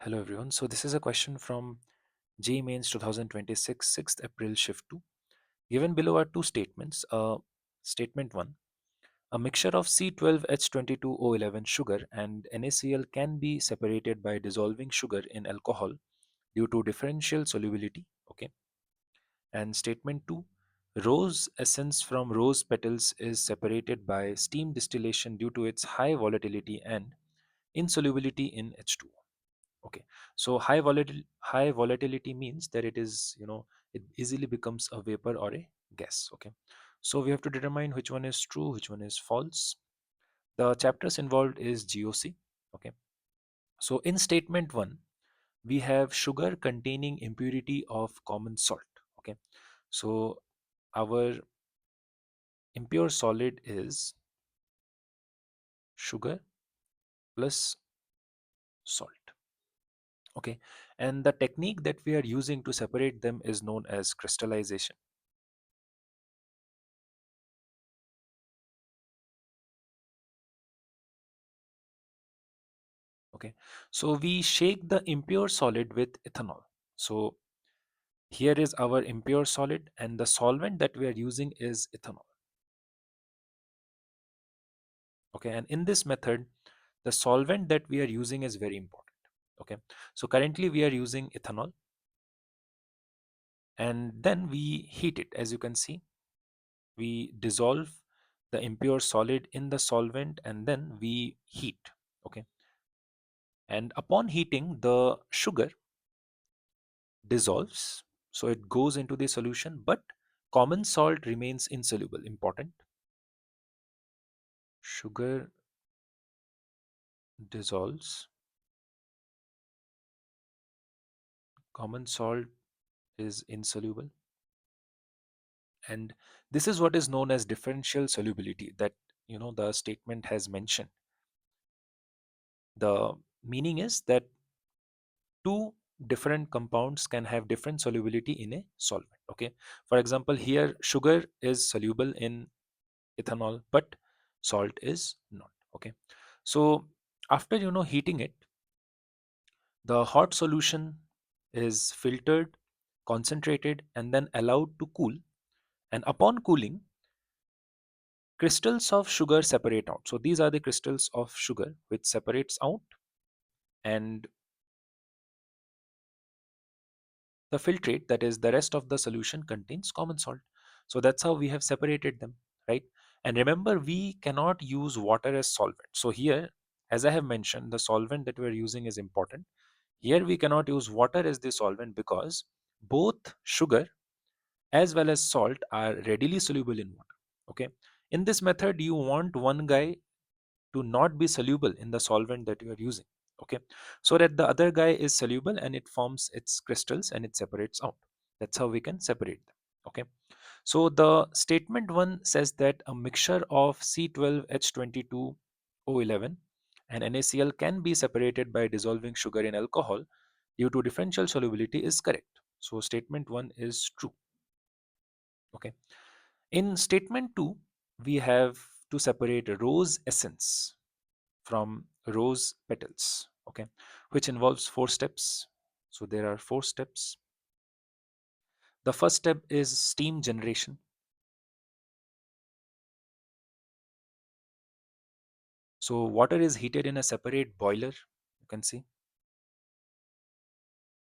Hello everyone. So this is a question from JEE Mains 2026 6th April Shift 2. Given below are two statements. Statement 1. A mixture of C12H22O11 sugar and NaCl can be separated by dissolving sugar in alcohol due to differential solubility. Okay. And statement 2. Rose essence from rose petals is separated by steam distillation due to its high volatility and insolubility in H2O. Okay, so high volatility means that it is, it easily becomes a vapor or a gas. Okay, so we have to determine which one is true, which one is false. The chapters involved is GOC. Okay, so in statement 1 we have sugar containing impurity of common salt. Okay, so our impure solid is sugar plus salt. Okay, and the technique that we are using to separate them is known as crystallization. Okay, so we shake the impure solid with ethanol. So here is our impure solid, and the solvent that we are using is ethanol. Okay, and in this method the solvent that we are using is very important. Okay, so currently we are using ethanol, and then we heat it. As you can see, we dissolve the impure solid in the solvent and then we heat. Okay, and upon heating, the sugar dissolves, so it goes into the solution, but common salt remains insoluble. Important. Sugar dissolves, common salt is insoluble, and this is what is known as differential solubility that the statement has mentioned. The meaning is that two different compounds can have different solubility in a solvent. Okay, for example, here sugar is soluble in ethanol but salt is not. Okay, so after heating it, the hot solution is filtered, concentrated, and then allowed to cool. And upon cooling, crystals of sugar separate out. So these are the crystals of sugar which separates out, and the filtrate, that is the rest of the solution, contains common salt. So that's how we have separated them, right? And remember, we cannot use water as solvent. So here, as I have mentioned, the solvent that we are using is important. Here we cannot use water as the solvent because both sugar as well as salt are readily soluble in water. Okay, in this method you want one guy to not be soluble in the solvent that you are using. Okay, so that the other guy is soluble and it forms its crystals and it separates out. That's how we can separate them. Okay, so the statement 1 says that a mixture of C12H22O11 and NaCl can be separated by dissolving sugar in alcohol due to differential solubility is correct. So statement 1 is true. Okay, in statement 2 we have to separate rose essence from rose petals. Okay, which involves four steps. So there are four steps. The first step is steam generation. So water is heated in a separate boiler, you can see,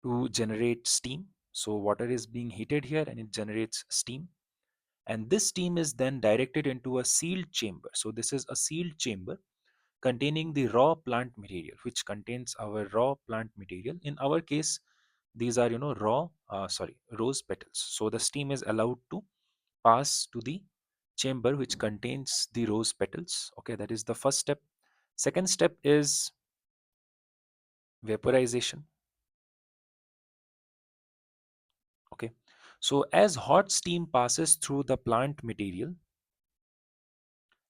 to generate steam. So water is being heated here and it generates steam, and this steam is then directed into a sealed chamber. So this is a sealed chamber containing the raw plant material, which contains our raw plant material. In our case, these are rose petals. So the steam is allowed to pass to the chamber which contains the rose petals. Okay, that is the first step. Second step is vaporization. Okay, so as hot steam passes through the plant material,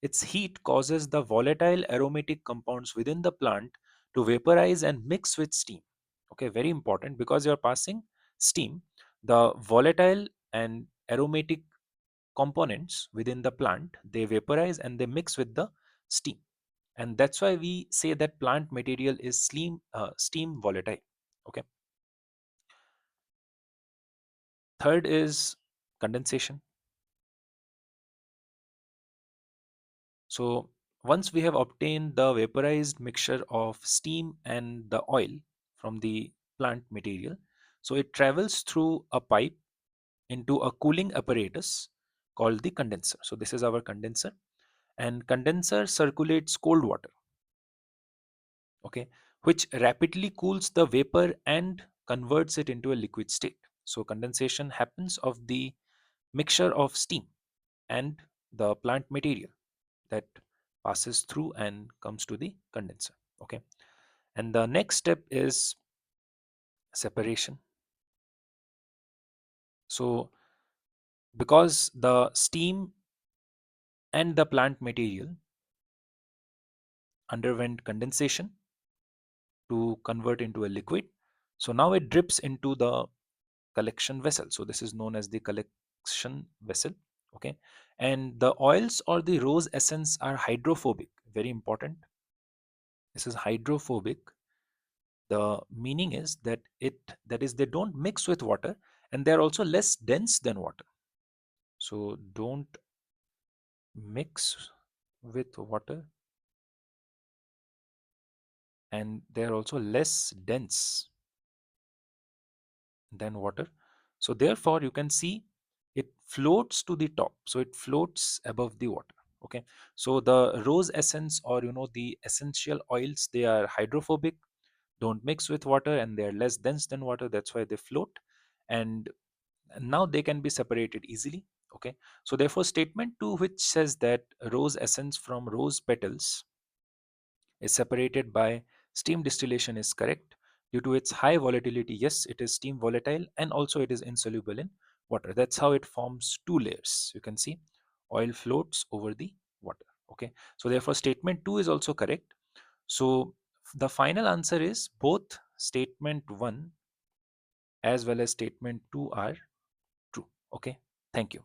its heat causes the volatile aromatic compounds within the plant to vaporize and mix with steam. Okay, very important, because you're passing steam, the volatile and aromatic components within the plant, they vaporize and they mix with the steam. And that's why we say that plant material is steam volatile. Okay. Third is condensation. So once we have obtained the vaporized mixture of steam and the oil from the plant material, so it travels through a pipe into a cooling apparatus called the condenser. So this is our condenser, and condenser circulates cold water, okay, which rapidly cools the vapor and converts it into a liquid state. So condensation happens of the mixture of steam and the plant material that passes through and comes to the condenser. Okay. And the next step is separation. So because the steam and the plant material underwent condensation to convert into a liquid, so now it drips into the collection vessel. So this is known as the collection vessel. Okay. And the oils or the rose essence are hydrophobic. Very important. This is hydrophobic. The meaning is that is they don't mix with water, and they're also less dense than water. So don't mix with water, and they're also less dense than water. So therefore you can see it floats to the top, so it floats above the water. Okay. So the rose essence, or the essential oils, they are hydrophobic, don't mix with water, and they are less dense than water. That's why they float, and now they can be separated easily. Okay. So therefore statement 2, which says that rose essence from rose petals is separated by steam distillation, is correct. Due to its high volatility, yes, it is steam volatile, and also it is insoluble in water. That's how it forms two layers. You can see oil floats over the water. Okay. So therefore statement 2 is also correct. So the final answer is both statement 1 as well as statement 2 are true. Okay. Thank you.